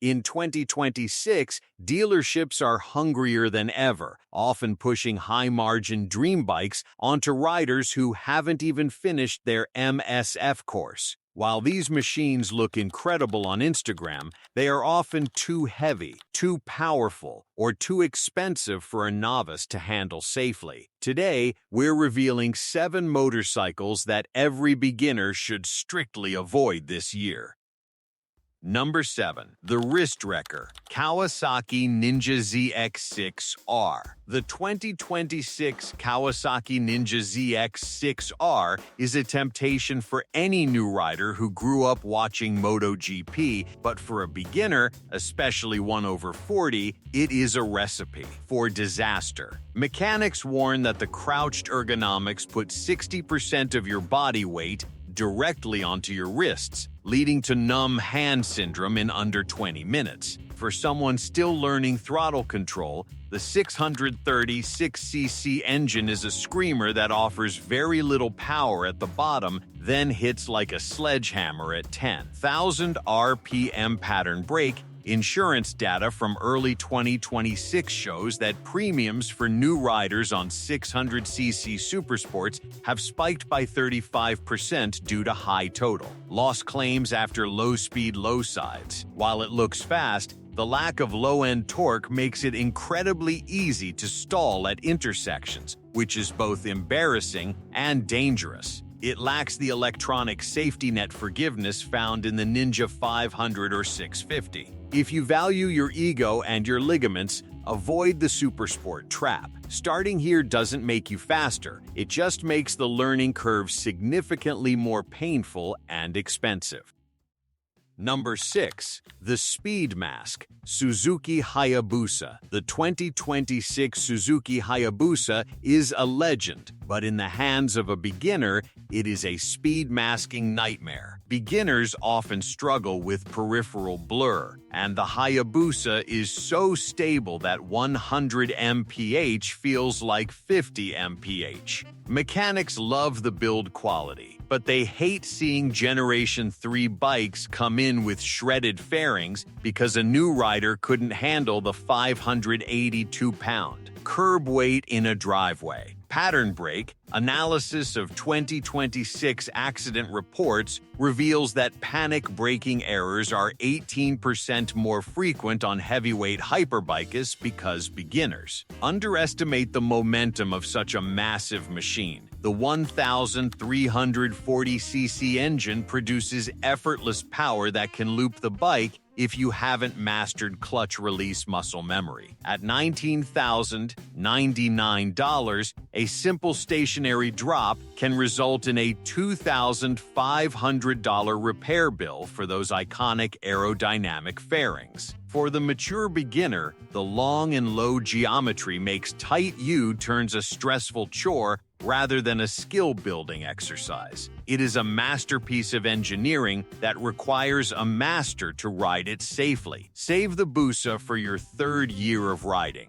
In 2026, dealerships are hungrier than ever, often pushing high-margin dream bikes onto riders who haven't even finished their MSF course. While these machines look incredible on Instagram, they are often too heavy, too powerful, or too expensive for a novice to handle safely. Today, we're revealing 7 motorcycles that every beginner should strictly avoid this year. Number 7. The Wrist Wrecker, Kawasaki Ninja ZX-6R. The 2026 Kawasaki Ninja ZX-6R is a temptation for any new rider who grew up watching MotoGP, but for a beginner, especially one over 40, it is a recipe for disaster. Mechanics warn that the crouched ergonomics put 60% of your body weight directly onto your wrists, leading to numb hand syndrome in under 20 minutes. For someone still learning throttle control, the 636cc engine is a screamer that offers very little power at the bottom, then hits like a sledgehammer at 10,000 RPM pattern brake. Insurance data from early 2026 shows that premiums for new riders on 600cc supersports have spiked by 35% due to high total loss claims after low-speed low-sides. While it looks fast, the lack of low-end torque makes it incredibly easy to stall at intersections, which is both embarrassing and dangerous. It lacks the electronic safety net forgiveness found in the Ninja 500 or 650. If you value your ego and your ligaments, avoid the supersport trap. Starting here doesn't make you faster, it just makes the learning curve significantly more painful and expensive. Number 6. The Speed Mask, Suzuki Hayabusa. The 2026 Suzuki Hayabusa is a legend, but in the hands of a beginner, it is a speed masking nightmare. Beginners often struggle with peripheral blur, and the Hayabusa is so stable that 100 mph feels like 50 mph. Mechanics love the build quality, but they hate seeing Generation 3 bikes come in with shredded fairings because a new rider couldn't handle the 582-pound curb weight in a driveway. Pattern brake, analysis of 2026 accident reports reveals that panic braking errors are 18% more frequent on heavyweight hyperbikes because beginners underestimate the momentum of such a massive machine. The 1,340cc engine produces effortless power that can loop the bike if you haven't mastered clutch release muscle memory. At $19,099, a simple stationary drop can result in a $2,500 repair bill for those iconic aerodynamic fairings. For the mature beginner, the long and low geometry makes tight U-turns a stressful chore rather than a skill-building exercise. It is a masterpiece of engineering that requires a master to ride it safely. Save the Busa for your 3rd year of riding.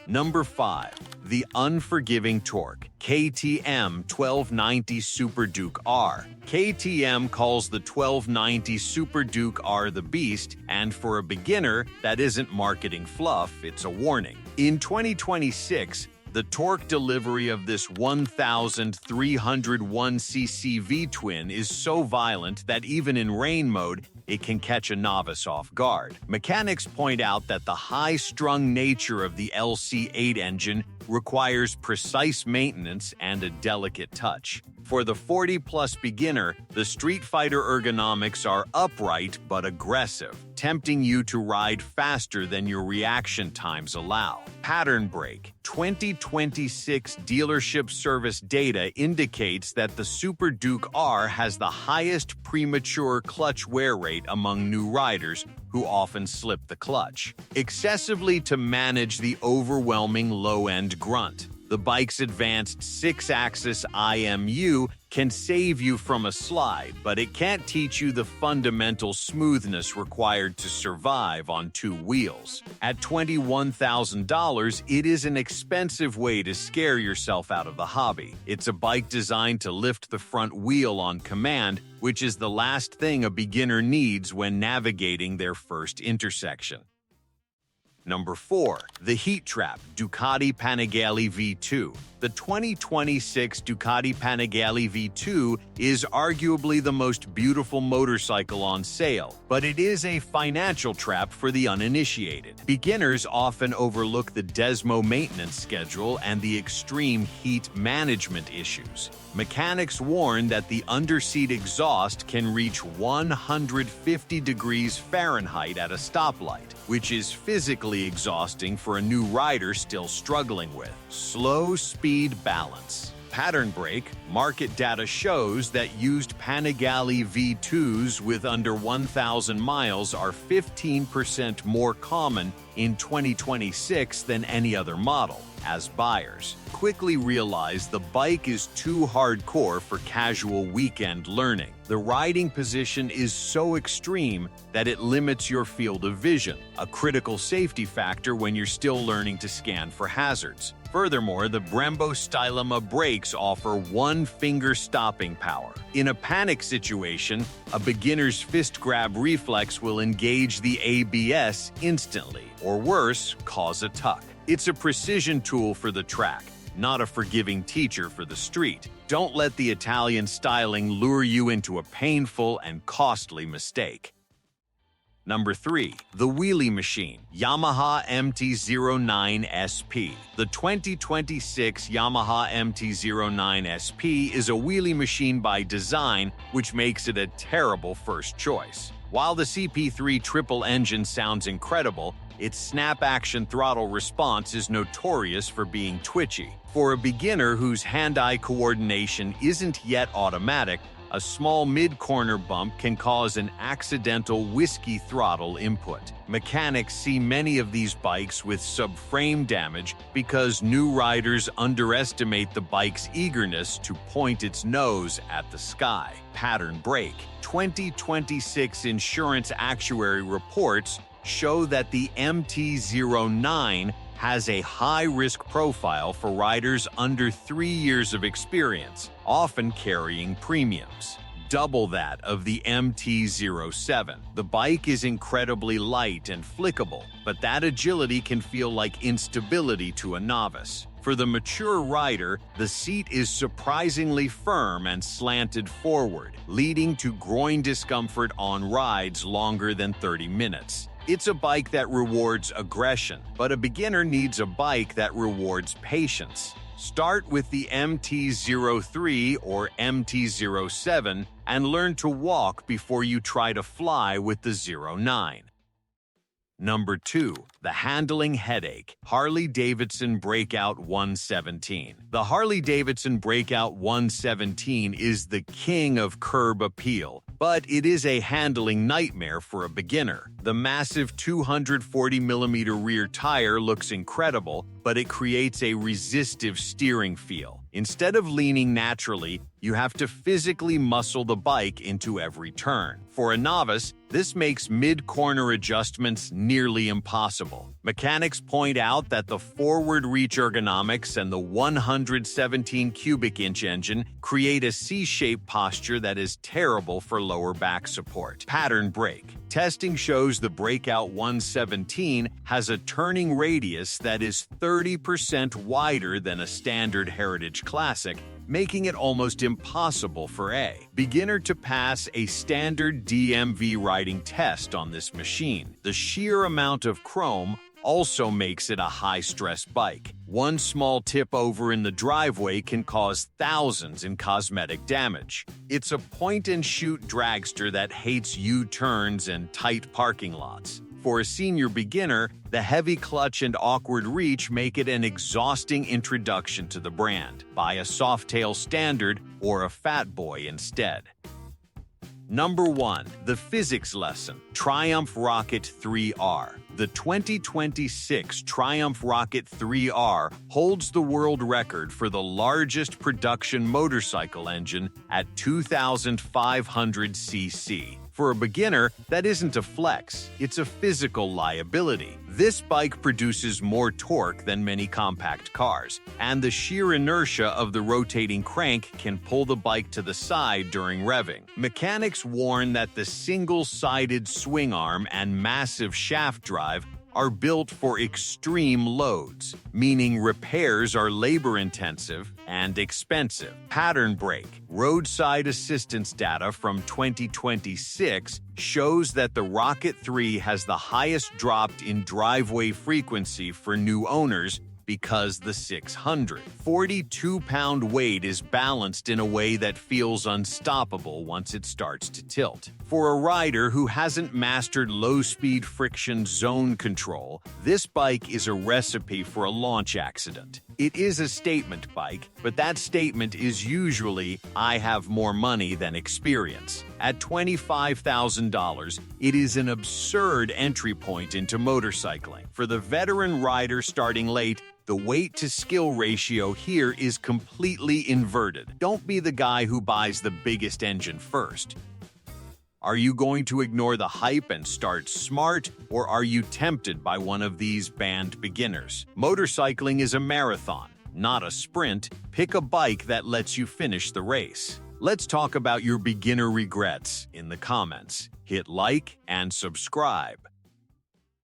Number 5. The Unforgiving Torque, KTM 1290 Super Duke R. KTM calls the 1290 Super Duke R the beast, and for a beginner, that isn't marketing fluff, it's a warning. In 2026, the torque delivery of this 1,301cc V-twin is so violent that even in rain mode, it can catch a novice off guard. Mechanics point out that the high-strung nature of the LC8 engine requires precise maintenance and a delicate touch. For the 40-plus beginner, the Street Fighter ergonomics are upright but aggressive, tempting you to ride faster than your reaction times allow. Pattern brake. 2026 dealership service data indicates that the Super Duke R has the highest premature clutch wear rate among new riders who often slip the clutch, excessively to manage the overwhelming low-end grunt. The bike's advanced 6-axis IMU can save you from a slide, but it can't teach you the fundamental smoothness required to survive on two wheels. At $21,000, it is an expensive way to scare yourself out of the hobby. It's a bike designed to lift the front wheel on command, which is the last thing a beginner needs when navigating their first intersection. Number 4. The Heat Trap Ducati Panigale V2. The 2026 Ducati Panigale V2 is arguably the most beautiful motorcycle on sale, but it is a financial trap for the uninitiated. Beginners often overlook the Desmo maintenance schedule and the extreme heat management issues. Mechanics warn that the underseat exhaust can reach 150 degrees Fahrenheit at a stoplight, which is physically exhausting for a new rider still struggling with slow speed balance. Pattern brake. Market data shows that used Panigale V2s with under 1,000 miles are 15% more common in 2026 than any other model. As buyers quickly realize the bike is too hardcore for casual weekend learning. The riding position is so extreme that it limits your field of vision, a critical safety factor when you're still learning to scan for hazards. Furthermore, the Brembo Stylema brakes offer one-finger stopping power. In a panic situation, a beginner's fist grab reflex will engage the ABS instantly, or worse, cause a tuck. It's a precision tool for the track, not a forgiving teacher for the street. Don't let the Italian styling lure you into a painful and costly mistake. Number 3. The Wheelie Machine Yamaha MT-09 SP. The 2026 Yamaha MT-09 SP is a wheelie machine by design, which makes it a terrible first choice. While the CP3 triple engine sounds incredible, its snap-action throttle response is notorious for being twitchy. For a beginner whose hand-eye coordination isn't yet automatic, a small mid-corner bump can cause an accidental whiskey throttle input. Mechanics see many of these bikes with subframe damage because new riders underestimate the bike's eagerness to point its nose at the sky. Pattern brake. 2026 insurance actuary reports show that the MT-09 has a high-risk profile for riders under 3 years of experience, often carrying premiums, double that of the MT-07. The bike is incredibly light and flickable, but that agility can feel like instability to a novice. For the mature rider, the seat is surprisingly firm and slanted forward, leading to groin discomfort on rides longer than 30 minutes. It's a bike that rewards aggression, but a beginner needs a bike that rewards patience. Start with the MT-03 or MT-07 and learn to walk before you try to fly with the 09. Number 2. The Handling Headache Harley-Davidson Breakout 117. The Harley-Davidson Breakout 117 is the king of curb appeal, but it is a handling nightmare for a beginner. The massive 240mm rear tire looks incredible, but it creates a resistive steering feel. Instead of leaning naturally, you have to physically muscle the bike into every turn. For a novice, this makes mid-corner adjustments nearly impossible. Mechanics point out that the forward reach ergonomics and the 117 cubic inch engine create a C-shaped posture that is terrible for lower back support. Pattern brake. Testing shows the Breakout 117 has a turning radius that is 30% wider than a standard Heritage Classic, making it almost impossible for a beginner to pass a standard DMV riding test on this machine. The sheer amount of chrome also makes it a high-stress bike. One small tip over in the driveway can cause thousands in cosmetic damage. It's a point-and-shoot dragster that hates U-turns and tight parking lots. For a senior beginner, the heavy clutch and awkward reach make it an exhausting introduction to the brand. Buy a Softail Standard or a Fat Boy instead. Number 1. The Physics Lesson. Triumph Rocket 3R. The 2026 Triumph Rocket 3R holds the world record for the largest production motorcycle engine at 2,500 cc. For a beginner, that isn't a flex, it's a physical liability. This bike produces more torque than many compact cars, and the sheer inertia of the rotating crank can pull the bike to the side during revving. Mechanics warn that the single-sided swing arm and massive shaft drive are built for extreme loads, meaning repairs are labor-intensive and expensive. Pattern brake. Roadside assistance data from 2026 shows that the Rocket 3 has the highest dropped in driveway frequency for new owners because the 642-pound weight is balanced in a way that feels unstoppable once it starts to tilt. For a rider who hasn't mastered low-speed friction zone control, this bike is a recipe for a launch accident. It is a statement bike, but that statement is usually, "I have more money than experience." At $25,000, it is an absurd entry point into motorcycling. For the veteran rider starting late, the weight-to-skill ratio here is completely inverted. Don't be the guy who buys the biggest engine first. Are you going to ignore the hype and start smart, or are you tempted by one of these banned beginners? Motorcycling is a marathon, not a sprint. Pick a bike that lets you finish the race. Let's talk about your beginner regrets in the comments. Hit like and subscribe.